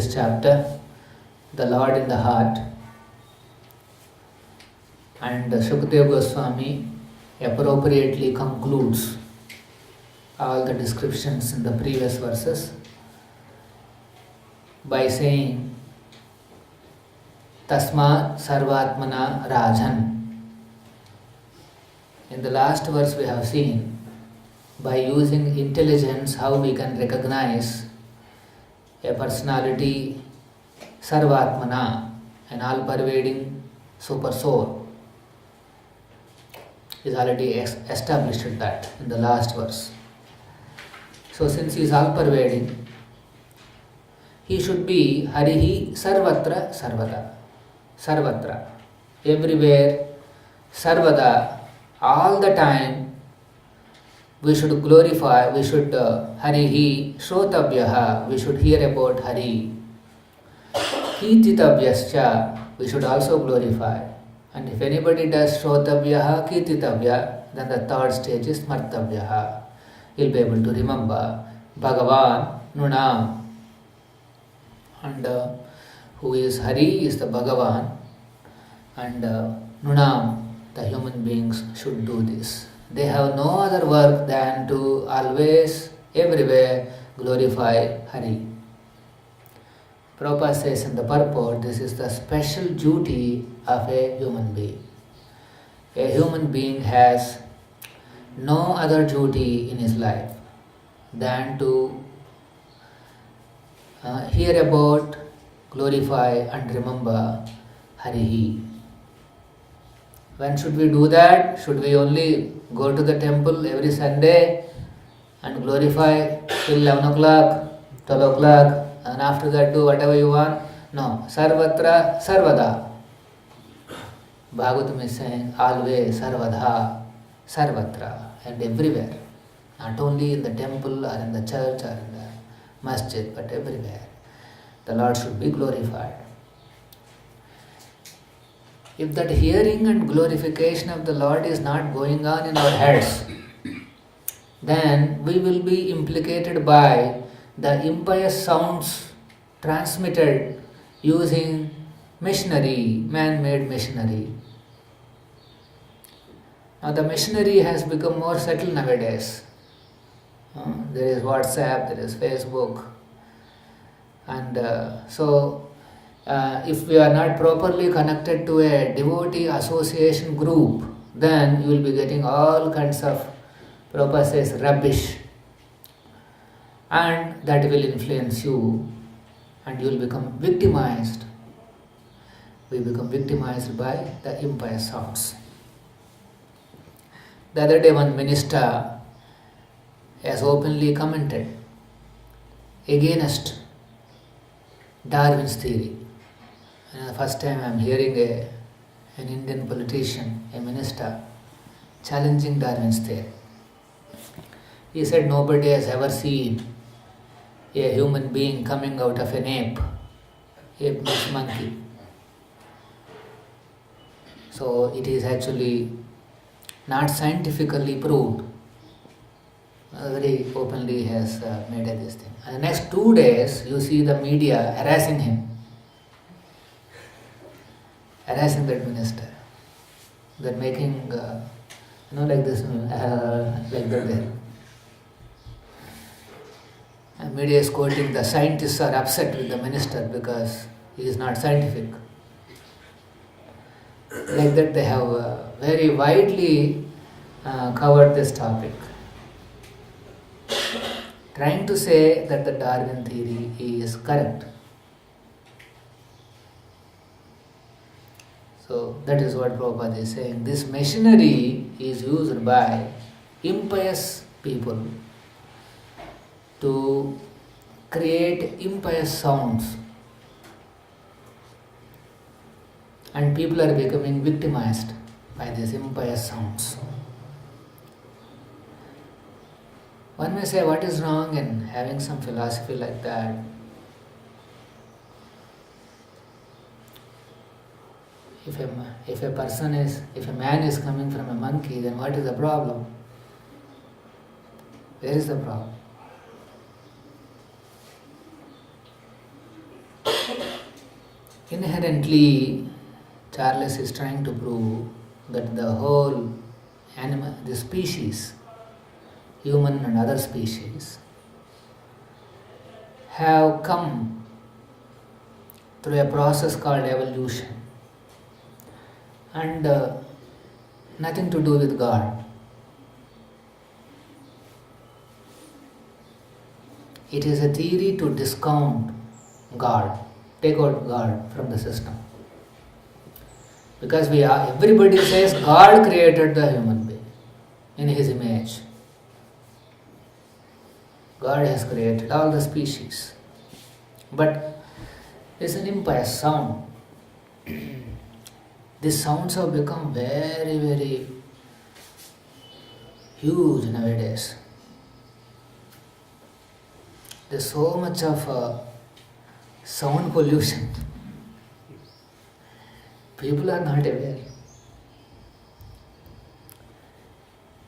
previous chapter, the Lord in the Heart, and Śukadeva Gosvāmī appropriately concludes all the descriptions in the previous verses by saying tasmāt sarvātmana rajan. In the last verse we have seen, by using intelligence, how we can recognize a personality sarvātmana, an all-pervading Supersoul. Is already established that in the last verse. So since he is all-pervading, he should be Harihi Sarvatra Sarvada. Sarvatra. Everywhere, Sarvada, all the time, we should glorify, we should Harihi Shrotabhyaha, we should hear about Hari. Kirtitabhyascha, we should also glorify. And if anybody does Shrotabhyaha, Kirtitabhya, then the third stage is Smartabhyaha. He'll be able to remember Bhagavan, Nunam. And who is Hari is the Bhagavan, and Nunam, the human beings should do this. They have no other work than to always, everywhere glorify Hari. Prabhupada says in the purport, this is the special duty of a human being. A human being has no other duty in his life than to hear about, glorify and remember Harihi. When should we do that? Should we only go to the temple every Sunday and glorify till 11 o'clock, 12 o'clock, and after that do whatever you want? No. Sarvatra, Sarvada. Bhagavatam is saying always, Sarvadha, Sarvatra, and everywhere. Not only in the temple or in the church or in the masjid, but everywhere. The Lord should be glorified. If that hearing and glorification of the Lord is not going on in our heads, then we will be implicated by the impious sounds transmitted using machinery, man-made machinery. Now the machinery has become more subtle nowadays. There is WhatsApp, there is Facebook, and if we are not properly connected to a devotee association group, then you will be getting all kinds of, Prabhupada says, rubbish, and that will influence you, and you will become victimized. We become victimized by the impious sounds. The other day one minister has openly commented against Darwin's theory. And the first time I am hearing an Indian politician, a minister, challenging Darwin's theory. He said nobody has ever seen a human being coming out of an ape. Ape means monkey. So it is actually not scientifically proved. Very openly has made this thing. And the next 2 days, you see the media harassing him, harassing that minister. They're making, like this, like that there. And media is quoting, the scientists are upset with the minister because he is not scientific. Like that they have very widely covered this topic, trying to say that the Darwin theory is correct. So that is what Prabhupada is saying. This machinery is used by impious people to create impious sounds, and people are becoming victimized by these impious sounds. One may say, what is wrong in having some philosophy like that? If a man is coming from a monkey, then what is the problem? Where is the problem? Inherently, Charles is trying to prove that the whole animal, the species, human and other species, have come through a process called evolution and nothing to do with God. It is a theory to discount God, take out God from the system. Because everybody says God created the human being in His image. God has created all the species. But it's an impious sound. These sounds have become very, very huge nowadays. There's so much of sound pollution. People are not aware.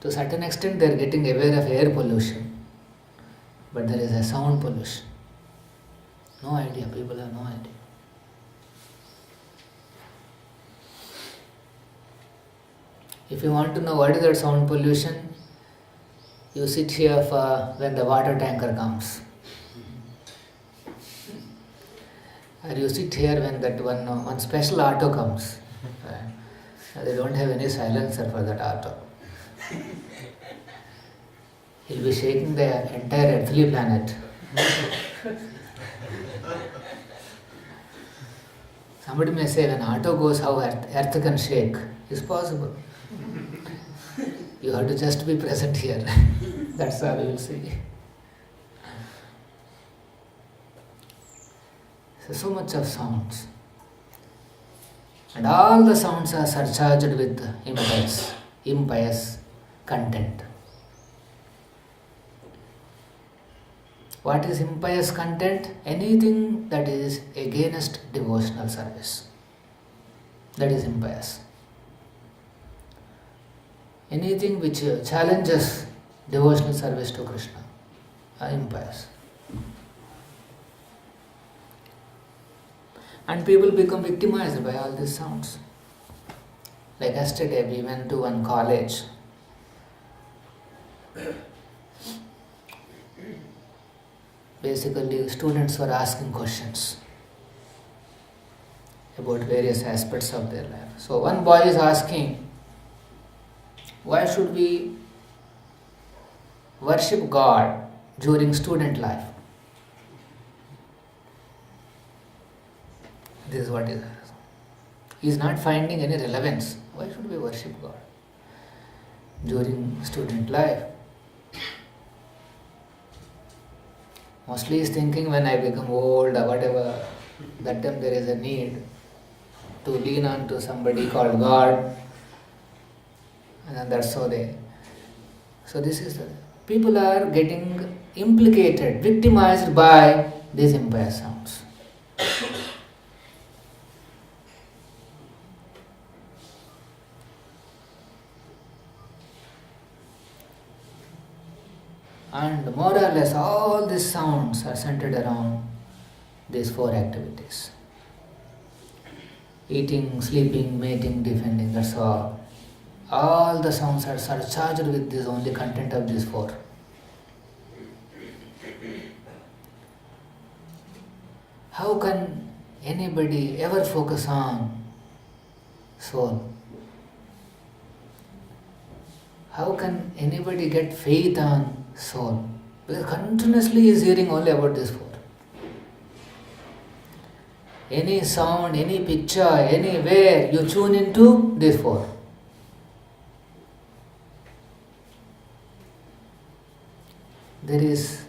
To a certain extent, they are getting aware of air pollution, but there is a sound pollution. No idea, people have no idea. If you want to know what is that sound pollution, you sit here for when the water tanker comes. Or you sit here when that one special auto comes. They don't have any silencer for that auto. He'll be shaking the entire earthly planet. Somebody may say when auto goes, how earth can shake. It's possible. You have to just be present here. That's all you will see. So much of sounds. And all the sounds are surcharged with impious content. What is impious content? Anything that is against devotional service. That is impious. Anything which challenges devotional service to Krishna are impious. And people become victimized by all these sounds. Like yesterday we went to one college. Basically, students were asking questions about various aspects of their life. So one boy is asking, why should we worship God during student life? This is what is. He is not finding any relevance. Why should we worship God during student life? Mostly he is thinking when I become old or whatever, that time there is a need to lean on to somebody called God. And then that's how they. So this is the. People are getting implicated, victimized by these impious sounds. And more or less all these sounds are centered around these four activities. Eating, sleeping, mating, defending, that's all. All the sounds are surcharged with this only content of these four. How can anybody ever focus on soul? How can anybody get faith on soul? Because continuously he is hearing only about this four. Any sound, any picture, anywhere you tune into these four. There is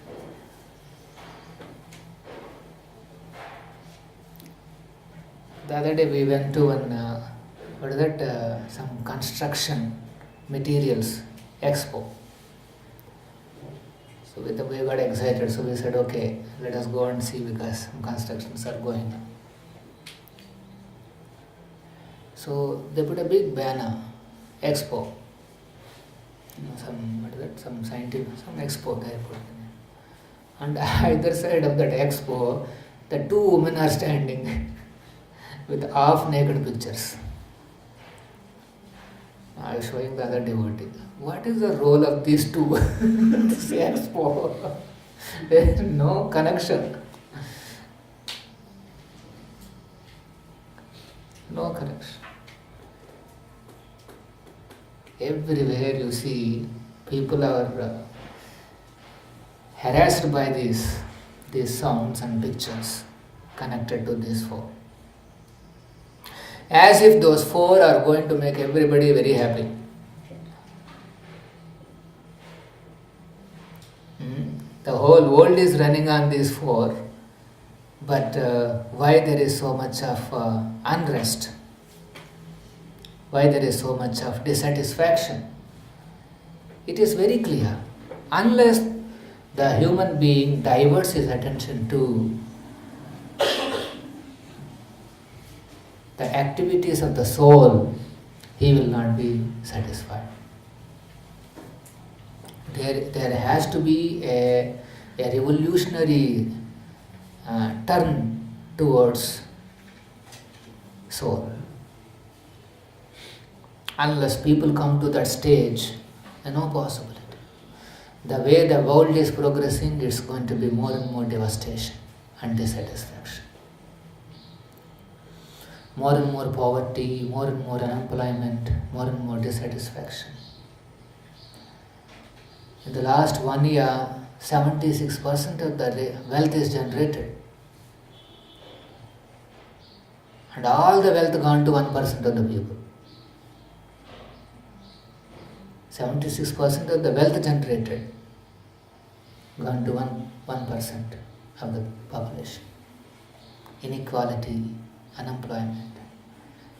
the other day we went to some construction materials expo. So we got excited, so we said, okay, let us go and see because some constructions are going on. So they put a big banner, expo. Some scientific, some expo they put. And either side of that expo, the two women are standing. with half-naked pictures. I was showing the other devotee. What is the role of these two? This expo. There is no connection. No connection. Everywhere you see, people are harassed by these sounds and pictures connected to these four. As if those four are going to make everybody very happy. The whole world is running on these four, but why there is so much of unrest? Why there is so much of dissatisfaction? It is very clear. Unless the human being diverts his attention to the activities of the soul, he will not be satisfied. There has to be a revolutionary turn towards soul. Unless people come to that stage, there is no possibility. The way the world is progressing, it's going to be more and more devastation and dissatisfaction. More and more poverty, more and more unemployment, more and more dissatisfaction. In the last 1 year, 76% of the wealth is generated. And all the wealth gone to 1% of the people. 76% of the wealth generated gone to 1% of the population. Inequality, unemployment.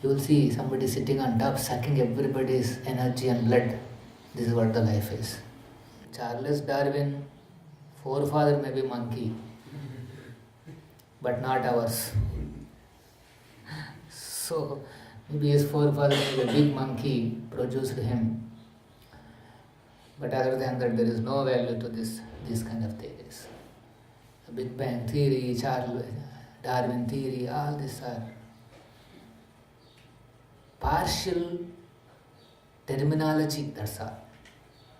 You will see somebody sitting on top sucking everybody's energy and blood. This is what the life is. Charles Darwin, forefather may be monkey, but not ours. So maybe his forefather may be a big monkey, produced him. But other than that, there is no value to these kind of theories. The Big Bang theory, Charles Darwin theory, all these are partial terminology, that's all.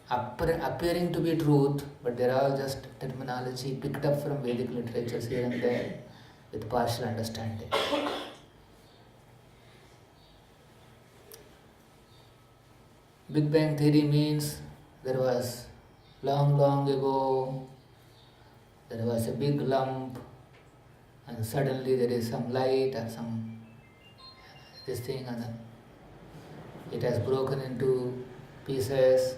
Appearing to be truth, but they are all just terminology picked up from Vedic literatures here and there with partial understanding. Big Bang theory means there was long ago, there was a big lump, and suddenly there is some light or some this thing, and then it has broken into pieces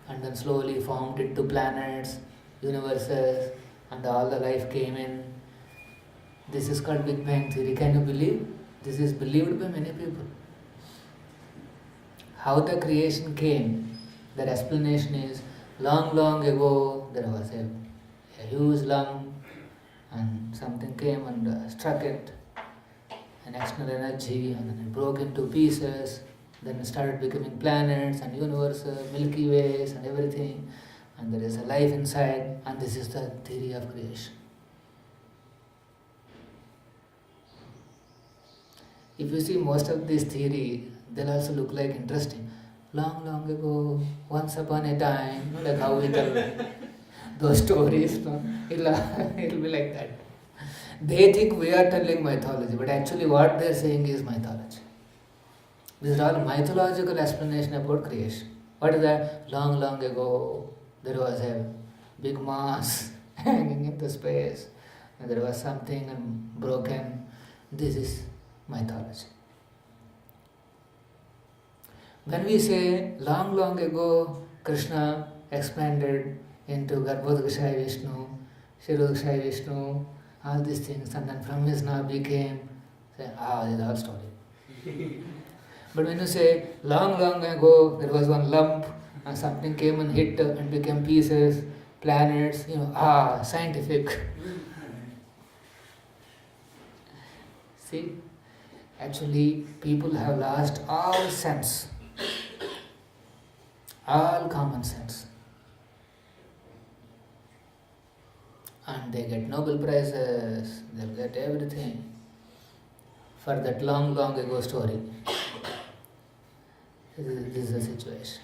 and then slowly formed into planets, universes, and all the life came in. This is called Big Bang theory. Can you believe? This is believed by many people. How the creation came, their explanation is long ago there was a huge lump and something came and struck it, an external energy, and then it broke into pieces. Then it started becoming planets and universes, Milky Ways and everything, and there is a life inside, and this is the theory of creation. If you see most of this theory, they'll also look like interesting. Long ago, once upon a time, like how we tell those stories, it'll be like that. They think we are telling mythology, but actually what they're saying is mythology. These are all mythological explanation about creation. What is that? Long ago, there was a big mass hanging in the space, and there was something broken. This is mythology. When we say long ago, Krishna expanded into Garbhodakshaya Vishnu, Kshirodakshaya Vishnu, all these things, and then from his navi came, say, this is the whole story. But when you say long ago, there was one lump, and something came and hit and became pieces, planets, scientific. See, actually people have lost all sense, all common sense. And they get Nobel Prizes, they'll get everything for that long ago story. This is the situation.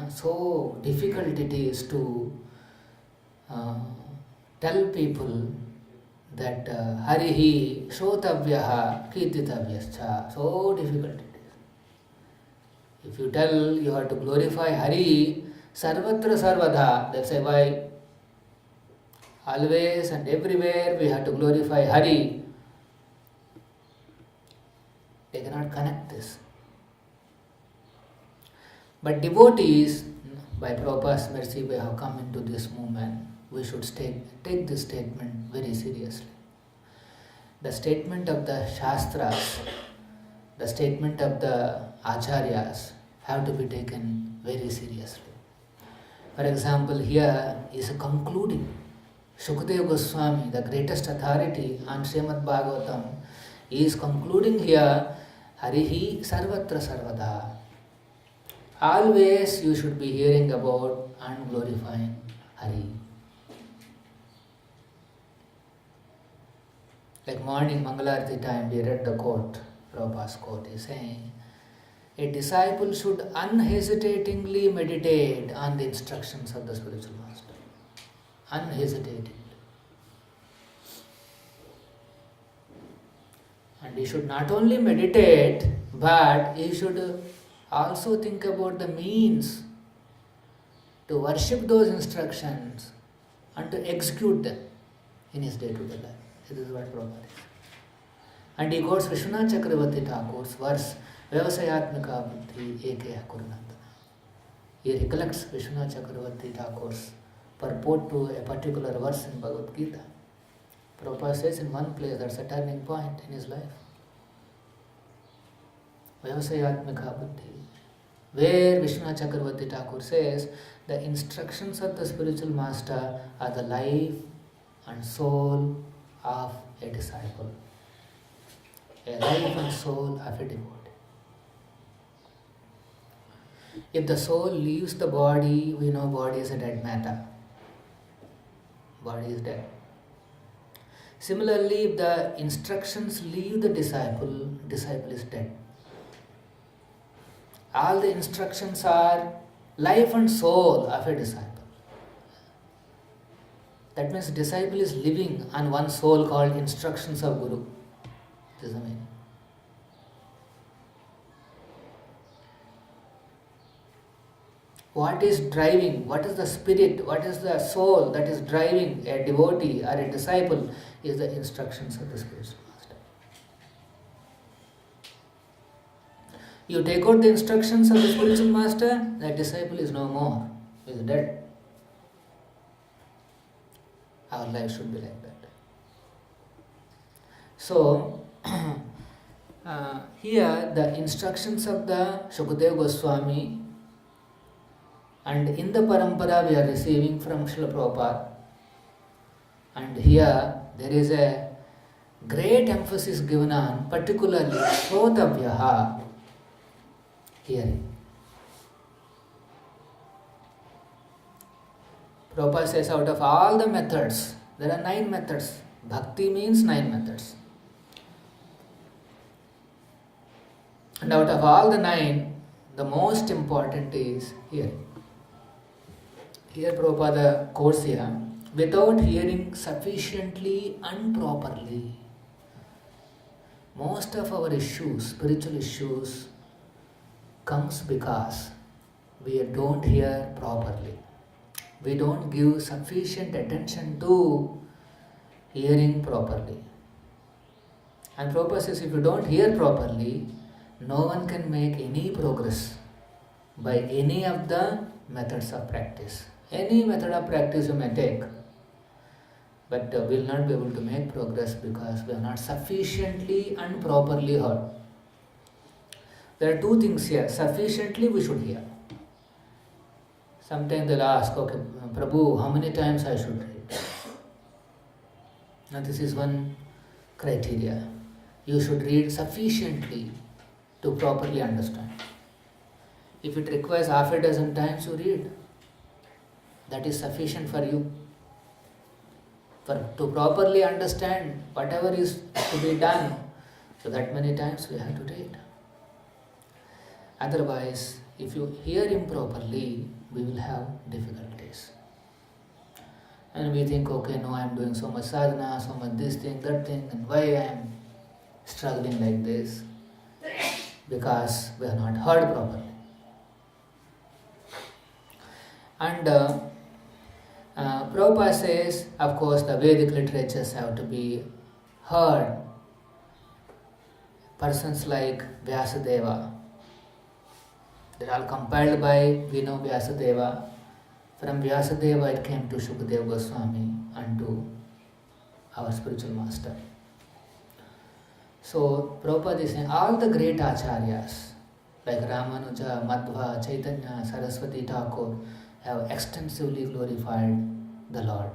So difficult it is to tell people that Harihi Shrotavyaha Kirtitavyascha. So difficult it is. If you tell you have to glorify Hari Sarvatra Sarvada, they'll say why? Always and everywhere we have to glorify Hari. They cannot connect this. But devotees, by Prabhupada's mercy, we have come into this movement. We should take this statement very seriously. The statement of the Shastras, the statement of the Acharyas have to be taken very seriously. For example, here is concluding. Śukadeva Gosvāmī, the greatest authority on Śrīmad-Bhāgavatam, is concluding here, Harihi Sarvatra Sarvada. Always you should be hearing about and glorifying Hari. Like morning Mangalarti time, we read the quote, Prabhupada's quote is saying, a disciple should unhesitatingly meditate on the instructions of the spiritual master. Unhesitatingly. And he should not only meditate, but he should also think about the means to worship those instructions and to execute them in his day-to-day life. This is what Prabhupada is. And he quotes Vishwanath Chakravarti Thakur's verse, Vyāsadeva buddhi ekeha kurunandana. He recollects Vishwanath Chakravarti Thakur's purport to a particular verse in Bhagavad-gītā. Prabhupada says in one place that's a turning point in his life. Vyāsadeva buddhi, where Vishwanath Chakravarti Thakur says the instructions of the spiritual master are the life and soul of a disciple, a life and soul of a devotee. If the soul leaves the body, we know body is a dead matter. Body is dead. Similarly, if the instructions leave the disciple, disciple is dead. All the instructions are life and soul of a disciple. That means disciple is living on one soul called instructions of Guru. This is the meaning. What is driving, what is the spirit, what is the soul that is driving a devotee or a disciple is the instructions of the spiritual master. You take out the instructions of the spiritual master, that disciple is no more, he is dead. Our life should be like that. So, here the instructions of the Śukadeva Gosvāmī, and in the parampara we are receiving from Srila Prabhupada. And here there is a great emphasis given on particularly Śrotavyaha, hearing. Prabhupada says out of all the methods, there are 9 methods. Bhakti means 9 methods. And out of all the 9, the most important is hearing. Here Prabhupada quotes here, without hearing sufficiently and properly. Most of our issues, spiritual issues, comes because we don't hear properly. We don't give sufficient attention to hearing properly. And Prabhupada says if you don't hear properly, no one can make any progress by any of the methods of practice. Any method of practice you may take, but we will not be able to make progress because we are not sufficiently and properly heard. There are 2 things here. Sufficiently we should hear. Sometimes they'll ask, okay, Prabhu, how many times I should read? Now this is one criteria. You should read sufficiently to properly understand. If it requires half a dozen times you read, that is sufficient for you. To properly understand whatever is to be done, So that many times we have to read. Otherwise, if you hear improperly, we will have difficulties. And we think, okay, no, I am doing so much sadhana, so much this thing, that thing, and why I am struggling like this? Because we have not heard properly. And Prabhupada says, of course, the Vedic literatures have to be heard. Persons like Vyāsadeva, they are all compiled by, we know Vyāsadeva. From Vyāsadeva it came to Śrīla Śukadeva Gosvāmī and to our spiritual master. So Prabhupada is saying all the great acharyas like Ramanuja, Madhva, Chaitanya, Sarasvatī Ṭhākura have extensively glorified the Lord.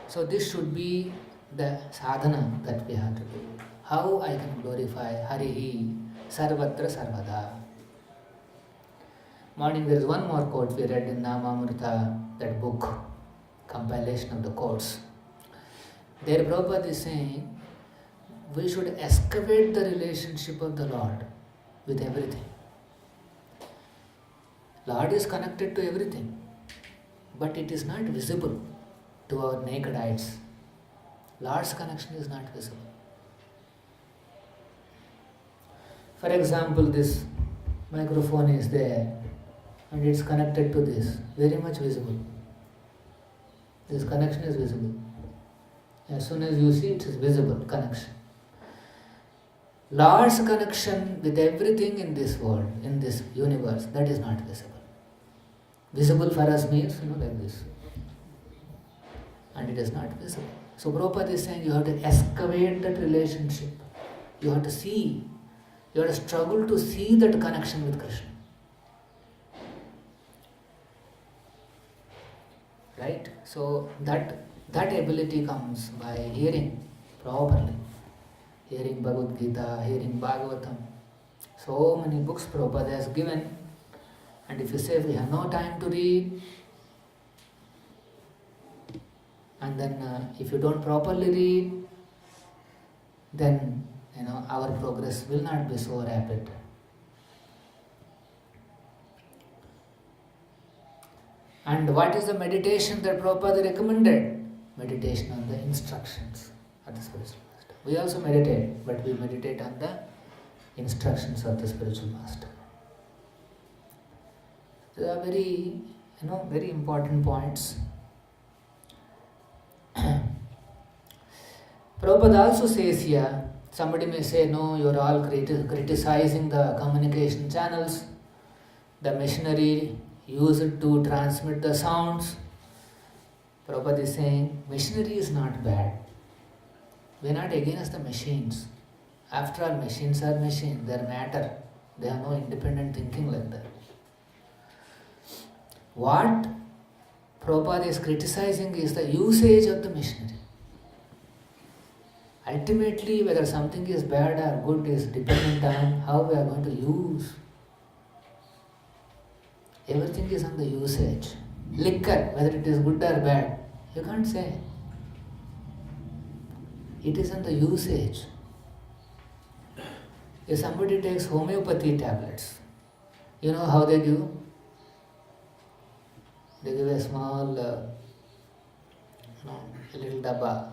So this should be the sadhana that we have to do. How I can glorify Harihi Sarvatra Sarvada. Morning there is one more quote we read in Namamrita, that book, compilation of the quotes. There Prabhupada is saying, we should excavate the relationship of the Lord with everything. Lord is connected to everything, but it is not visible to our naked eyes. Lord's connection is not visible. For example, this microphone is there and it's connected to this, very much visible. This connection is visible. As soon as you see, it is visible connection. Lord's connection with everything in this world, in this universe, that is not visible. Visible for us means, like this. And it is not visible. So Prabhupada is saying you have to excavate that relationship. You have to see. You have to struggle to see that connection with Krishna. Right? So that ability comes by hearing properly. Hearing Bhagavad-gītā, hearing Bhagavatam. So many books Prabhupada has given. And if you say we have no time to read, and then if you don't properly read, then our progress will not be so rapid. And what is the meditation that Prabhupada recommended? Meditation on the instructions of the spiritual master. We also meditate, but we meditate on the instructions of the spiritual master. They are very, very important points. Prabhupada also says here, somebody may say, no, you are all criticizing the communication channels, the machinery used to transmit the sounds. Prabhupada is saying, machinery is not bad. We are not against the machines. After all, machines are machines, they are matter. They have no independent thinking like that. What Prabhupada is criticizing is the usage of the machinery. Ultimately, whether something is bad or good is dependent on how we are going to use. Everything is on the usage. Liquor, whether it is good or bad, you can't say. It is on the usage. If somebody takes homeopathy tablets, you know how they give? They give a small, a little dabba.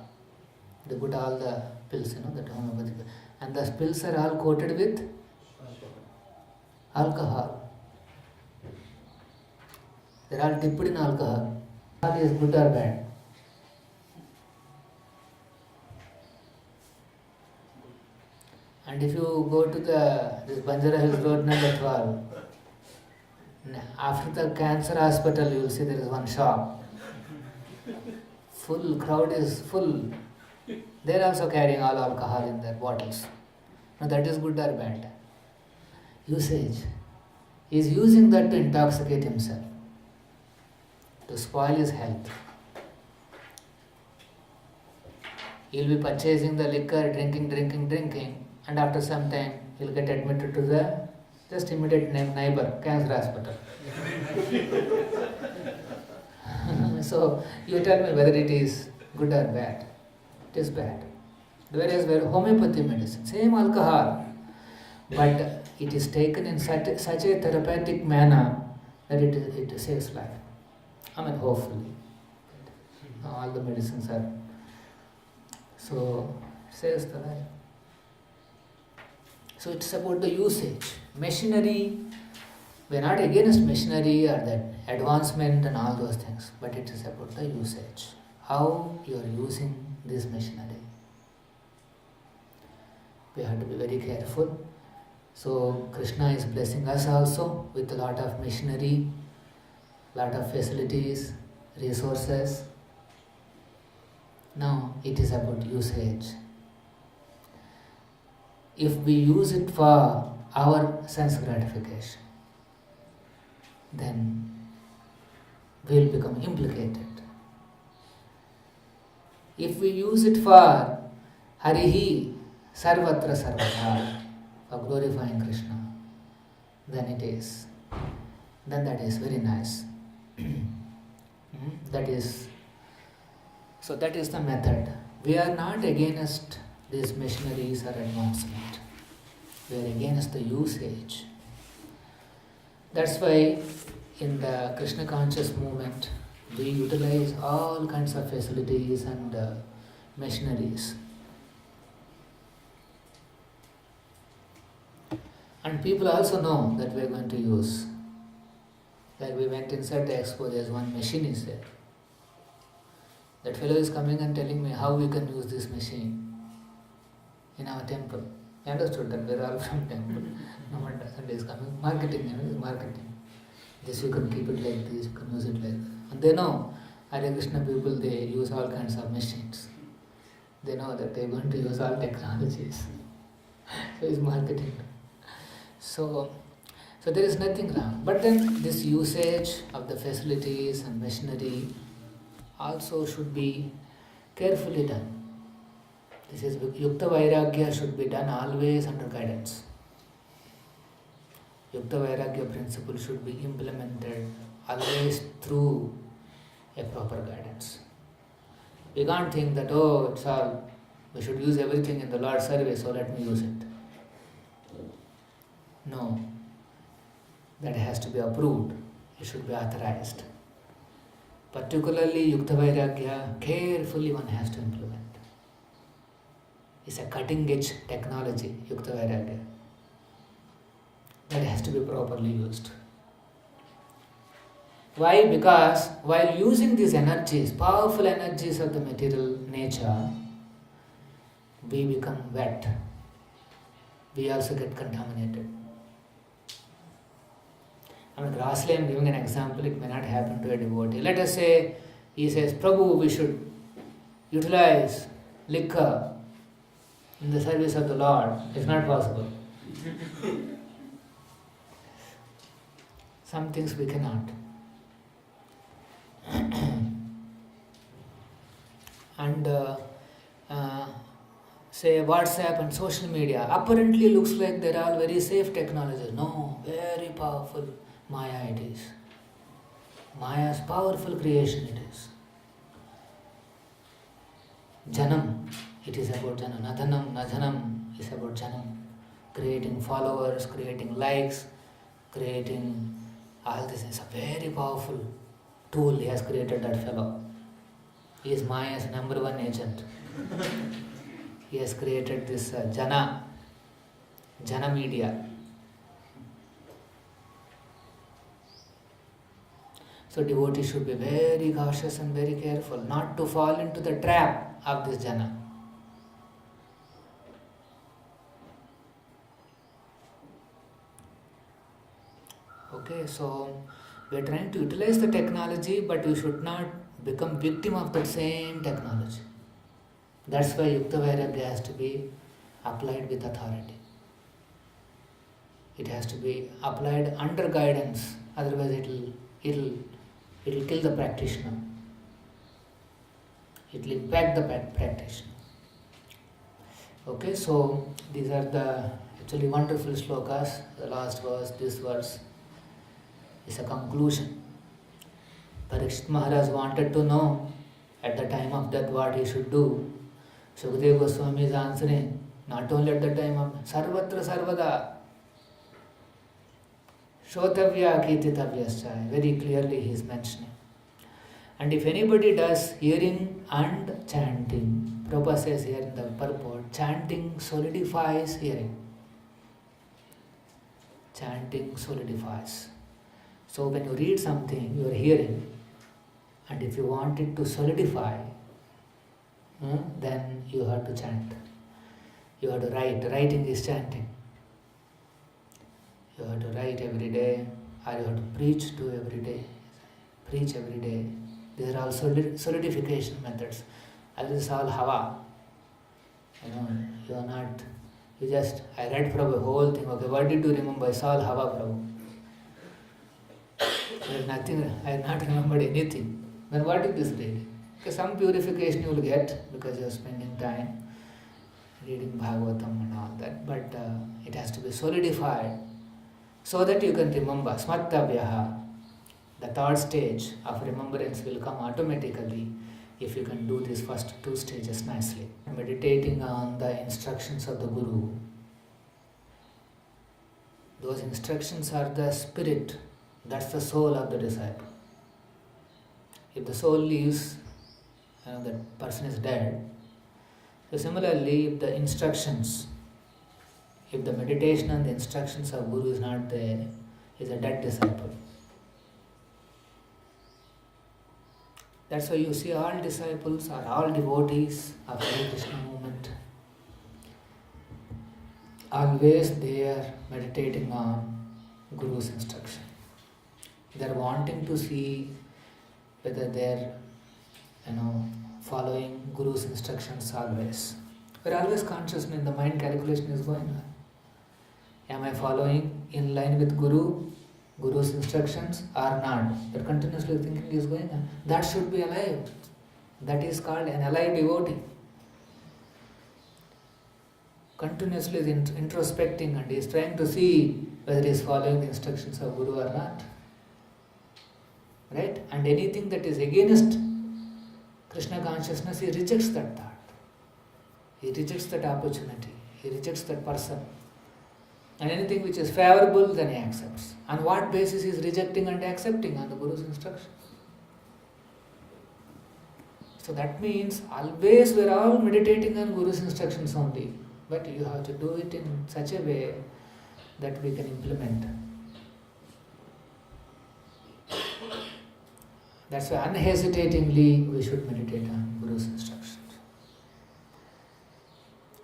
They put all the pills, that homeopathy. And the pills are all coated with alcohol. They are all dipped in alcohol. Alcohol is good or bad? And if you go to this Banjara Hills Road number 12, after the cancer hospital, you will see there is one shop. Full, crowd is full. They are also carrying all alcohol in their bottles. Now that is good or bad? Usage. He is using that to intoxicate himself, to spoil his health. He will be purchasing the liquor, drinking, and after some time he will get admitted to the just immediate neighbor, cancer hospital. So you tell me whether it is good or bad. It is bad. Whereas where homeopathy medicine, same alcohol, but it is taken in such a therapeutic manner that it saves life. I mean, hopefully. All the medicines are. So, it saves the life. So, it's about the usage. Machinery, we are not against machinery or that advancement and all those things, but it is about the usage. How you are using this machinery. We have to be very careful. So Krishna is blessing us also with a lot of machinery, lot of facilities, resources. Now it is about usage. If we use it for our sense gratification, then we will become implicated. If we use it for Harihi Sarvatra Sarvata, for glorifying Krishna, then that is very nice. That is the method. We are not against these machineries or advancement. We are against the usage. That's why in the Krishna conscious movement, we utilize all kinds of facilities and machineries. And people also know that we are going to use. Like we went inside the expo, there's one machine is there. That fellow is coming and telling me how we can use this machine in our temple. I understood that we are all from temple. No one is coming. Marketing. This you can keep it like this, you can use it like that. And they know, Hare Krishna people, they use all kinds of machines. They know that they are going to use all technologies. So it's marketing. So there is nothing wrong. But then this usage of the facilities and machinery also should be carefully done. This is Yukta Vairagya should be done always under guidance. Yukta Vairagya principle should be implemented always through a proper guidance. We can't think that, it's all, we should use everything in the Lord's service, so let me use it. No, that has to be approved. It should be authorized. Particularly Yukta Vairagya, carefully one has to implement. It's a cutting-edge technology, Yukta Vairagya. That has to be properly used. Why? Because while using these energies, powerful energies of the material nature, we become wet. We also get contaminated. Grossly I am giving an example, it may not happen to a devotee. Let us say, he says, Prabhu, we should utilize liquor in the service of the Lord. It's not possible. Some things we cannot. And say WhatsApp and social media, apparently looks like they're all very safe technologies. No, very powerful. Maya it is. Maya's powerful creation it is. Janam, it is about Janam. Nadhanam, Nadhanam is about Janam. Creating followers, creating likes, creating all this is a very powerful tool he has created, that fellow. He is Maya's number one agent. He has created this Jana media. So devotees should be very cautious and very careful not to fall into the trap of this Jana. Okay, so we are trying to utilize the technology, but we should not become victim of that same technology. That's why Yukta Vairagya has to be applied with authority. It has to be applied under guidance, otherwise it will kill the practitioner. It will impact the practitioner. Okay, so these are the actually wonderful slokas. The last verse, this verse is a conclusion. Parikshit Maharaj wanted to know at the time of death what he should do. Śukadeva Gosvāmī is answering, not only at the time of Sarvatra Sarvada. Shrotavya Kirtitavyascha, very clearly he is mentioning. And if anybody does hearing and chanting, Prabhupada says here in the purport, chanting solidifies hearing. Chanting solidifies. So when you read something, you are hearing, and if you want it to solidify, then you have to chant. You have to write. Writing is chanting. You have to write every day, or you have to preach to every day. Preach every day. These are all solidification methods. And this is all hava. You are not, I read Prabhu the whole thing. Okay, what did you remember? It's all hava, Prabhu. There is nothing, I have not remembered anything. Then what is this reading? Okay, some purification you will get because you are spending time reading Bhagavatam and all that. But it has to be solidified so that you can remember. Smartavyaha. The third stage of remembrance will come automatically if you can do these first two stages nicely. Meditating on the instructions of the Guru. Those instructions are the spirit, that's the soul of the disciple. If the soul leaves, that person is dead. So similarly, if the instructions, if the meditation and the instructions of Guru is not there, he is a dead disciple. That's why you see all disciples or all devotees of Hare Krishna movement. Always they are meditating on Guru's instruction. They are wanting to see whether they are, following Guru's instructions always. We are always conscious in the mind calculation is going on. Am I following in line with Guru's instructions or not? That continuously thinking is going on. That should be alive. That is called an alive devotee. Continuously is introspecting and is trying to see whether he is following the instructions of Guru or not. Right? And anything that is against Krishna consciousness, he rejects that thought. He rejects that opportunity. He rejects that person. And anything which is favorable, then he accepts. On what basis he is rejecting and accepting? On the Guru's instruction. So that means always we are all meditating on Guru's instructions only. But you have to do it in such a way that we can implement. That's why unhesitatingly we should meditate on Guru's instructions.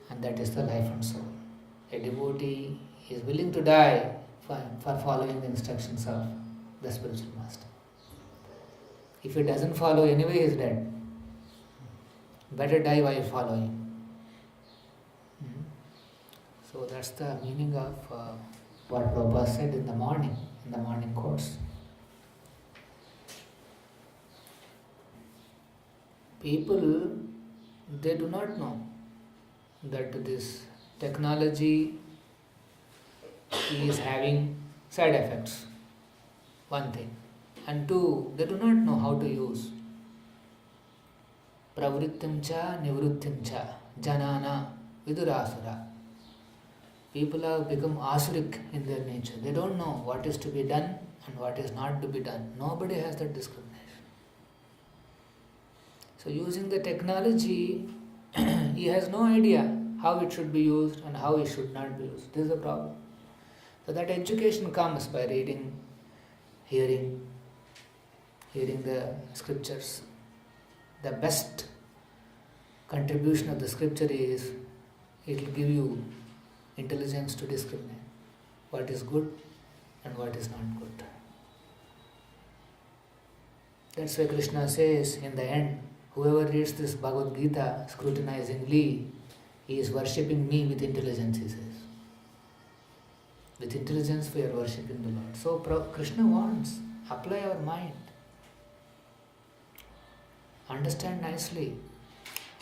And that is the life and soul. A devotee is willing to die for following the instructions of the spiritual master. If he doesn't follow, anyway he is dead. Better die while following. So that's the meaning of what Prabhupada said in the morning course. People, they do not know that this technology is having side effects, one thing. And two, they do not know how to use. Pravrittim cha nivrittim cha janana vidurasura. People have become asuric in their nature. They don't know what is to be done and what is not to be done. Nobody has that discrimination. So using the technology, he has no idea how it should be used and how it should not be used. This is the problem. So that education comes by reading, hearing the scriptures. The best contribution of the scripture is, it will give you intelligence to discriminate what is good and what is not good. That's why Krishna says in the end, whoever reads this Bhagavad-gītā scrutinizingly, he is worshipping me with intelligence, he says. With intelligence we are worshipping the Lord. So Krishna wants, apply our mind. Understand nicely.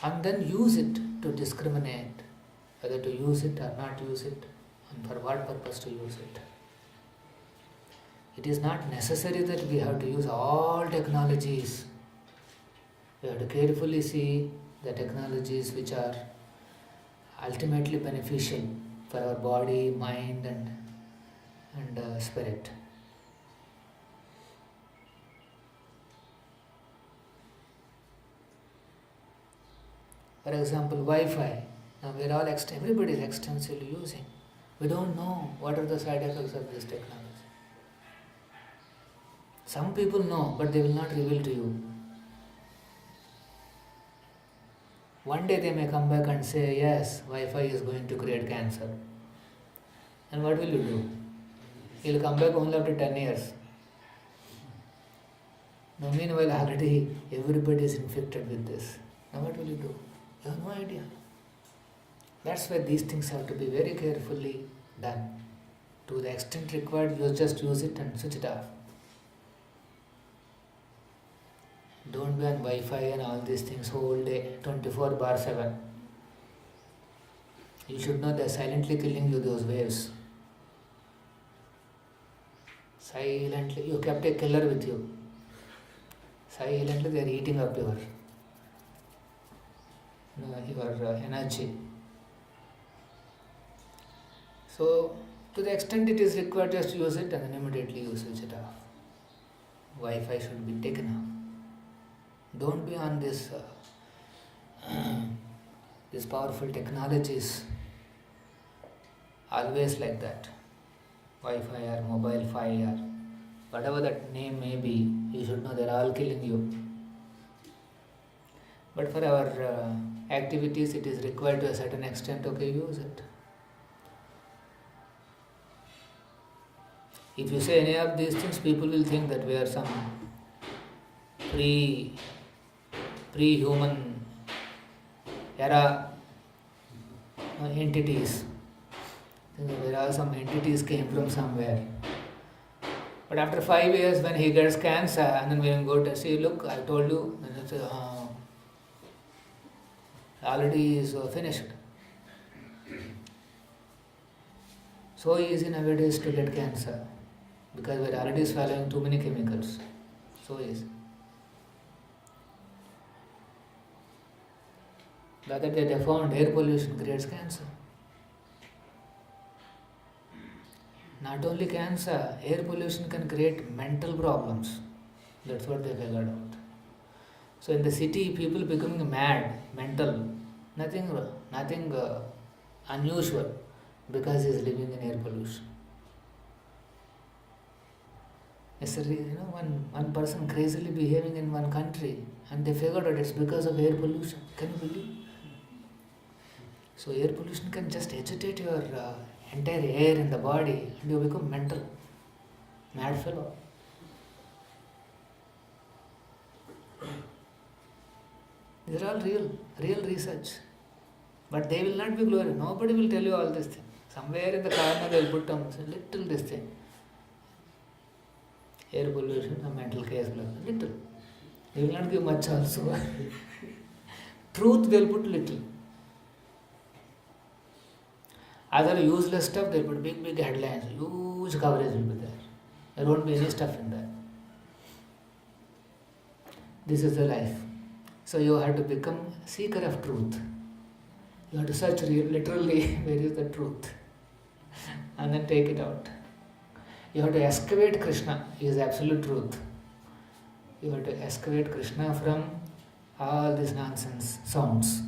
And then use it to discriminate whether to use it or not use it and for what purpose to use it. It is not necessary that we have to use all technologies. We have to carefully see the technologies which are ultimately beneficial for our body, mind and spirit. For example, Wi-Fi. Now everybody is extensively using. We don't know what are the side effects of this technology. Some people know, but they will not reveal to you. One day they may come back and say, yes, Wi-Fi is going to create cancer. And what will you do? You'll come back only after 10 years. Now meanwhile already everybody is infected with this. Now what will you do? You have no idea. That's why these things have to be very carefully done. To the extent required, you just use it and switch it off. Don't be on Wi-Fi and all these things whole day, 24/7. You should know they're silently killing you, those waves. Silently, you kept a killer with you. Silently they're eating up your energy. So, to the extent it is required, just use it and then immediately you switch it off. Wi-Fi should be taken off. Don't be on this these powerful technologies always like that. Wi-Fi or mobile fi or whatever that name may be, you should know they're all killing you. But for our activities, it is required to a certain extent, okay, use it. If you say any of these things, people will think that we are some pre-human era entities. There are some entities came from somewhere. But after 5 years, when he gets cancer, and then we will go to see, look, I told you, and it's, already is finished. So easy nowadays to get cancer because we are already swallowing too many chemicals. So easy. The other day they found air pollution creates cancer. Not only cancer, air pollution can create mental problems. That's what they figured out. So in the city, people becoming mad, mental, nothing unusual because he is living in air pollution. One person crazily behaving in one country and they figured out it's because of air pollution. Can you believe? So air pollution can just agitate your entire air in the body and you become mental, mad fellow. These are all real research. But they will not be glorified. Nobody will tell you all these things. Somewhere in the corner they will put down little this thing. Air pollution, a mental case, little. They will not give much also. Truth they will put little. Other useless stuff they will put big headlines, huge coverage will be there. There won't be any stuff in there. This is the life. So you have to become a seeker of truth. You have to search literally where is the truth and then take it out. You have to excavate Krishna, he is absolute truth. You have to excavate Krishna from all these nonsense sounds.